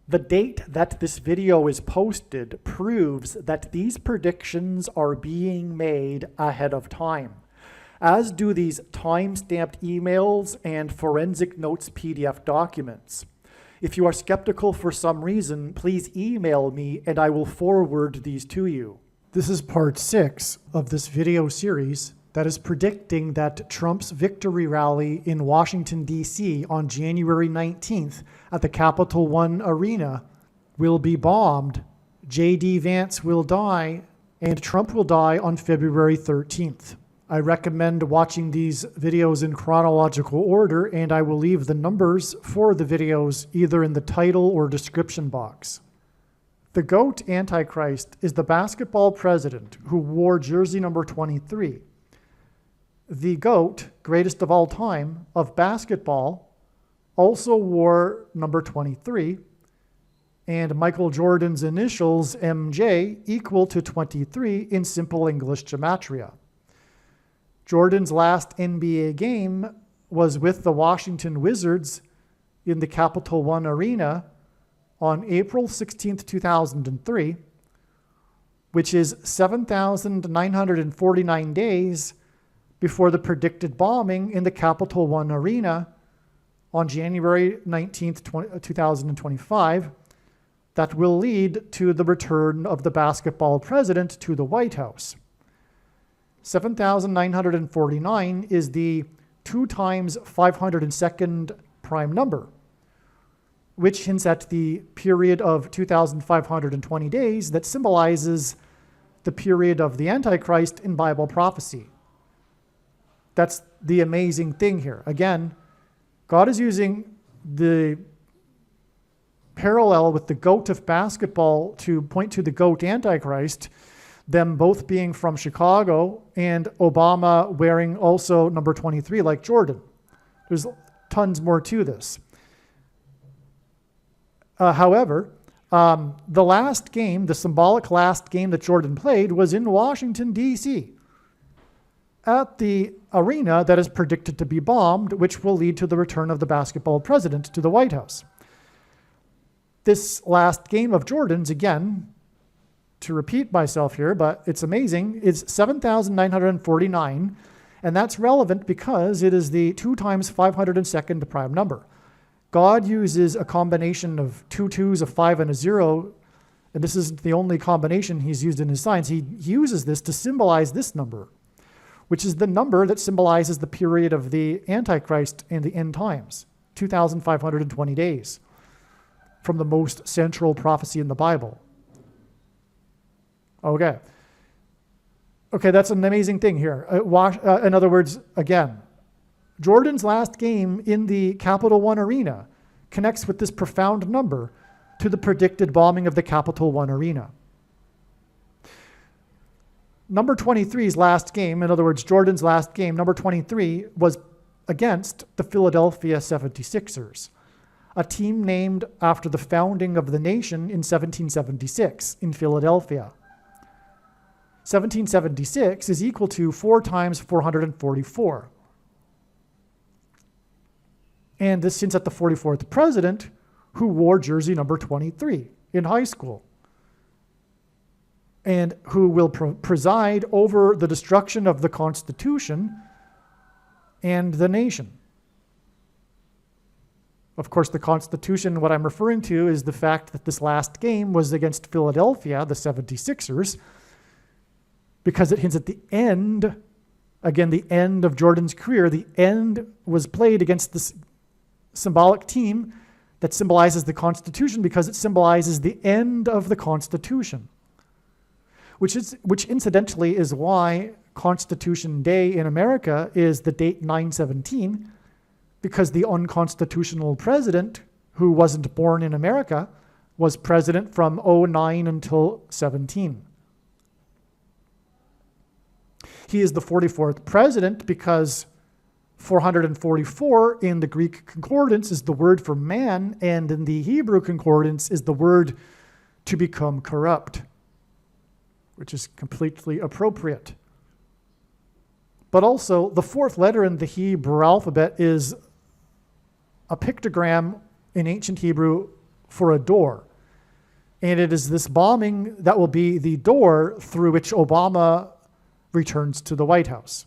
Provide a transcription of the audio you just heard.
The date that this video is posted proves that these predictions are being made ahead of time, as do these time-stamped emails and forensic notes PDF documents. If you are skeptical for some reason, please email me and I will forward these to you. This is part 6 of this video series that is predicting that Trump's victory rally in Washington, D.C. on January 19th at the Capital One Arena will be bombed, J.D. Vance will die, and Trump will die on February 13th. I recommend watching these videos in chronological order, and I will leave the numbers for the videos either in the title or description box. The GOAT Antichrist is the basketball president who wore jersey number 23. The GOAT, greatest of all time, of basketball, also wore number 23, and Michael Jordan's initials, MJ, equal to 23 in simple English gematria. Jordan's last NBA game was with the Washington Wizards in the Capital One Arena on April 16, 2003, which is 7,949 days before the predicted bombing in the Capital One Arena on January 19, 2025, that will lead to the return of the basketball president to the White House. 7,949 is the 2 times 502nd prime number, which hints at the period of 2,520 days that symbolizes the period of the Antichrist in Bible prophecy. That's the amazing thing here. Again, God is using the parallel with the GOAT of basketball to point to the GOAT Antichrist, them both being from Chicago and Obama wearing also number 23 like Jordan. There's tons more to this. However, the last game, the symbolic last game that Jordan played was in Washington, D.C., at the arena that is predicted to be bombed, which will lead to the return of the basketball president to the White House. This last game of Jordan's, again, to repeat myself here, but it's amazing, is 7,949, and that's relevant because it is the 2 times 502nd prime number. God uses a combination of 2 2s, a 5, and a 0, and this isn't the only combination he's used in his signs. He uses this to symbolize this number, which is the number that symbolizes the period of the Antichrist and the end times, 2,520 days, from the most central prophecy in the Bible. Okay, that's an amazing thing here. In other words, again, Jordan's last game in the Capital One Arena connects with this profound number to the predicted bombing of the Capital One Arena. Number 23's last game, in other words, Jordan's last game, number 23, was against the Philadelphia 76ers, a team named after the founding of the nation in 1776 in Philadelphia. 1776 is equal to 4 times 444. And this hints at the 44th president who wore jersey number 23 in high school, and who will preside over the destruction of the Constitution and the nation. Of course, the Constitution, what I'm referring to, is the fact that this last game was against Philadelphia, the 76ers, because it hints at the end, again, the end of Jordan's career. The end was played against this symbolic team that symbolizes the Constitution because it symbolizes the end of the Constitution, which incidentally is why Constitution Day in America is the date 9/17, because the unconstitutional president who wasn't born in America was president from 09 until 17. He is the 44th president because 444 in the Greek concordance is the word for man, and in the Hebrew concordance is the word to become corrupt, which is completely appropriate. But also, the 4th letter in the Hebrew alphabet is a pictogram in ancient Hebrew for a door. And it is this bombing that will be the door through which Obama returns to the White House.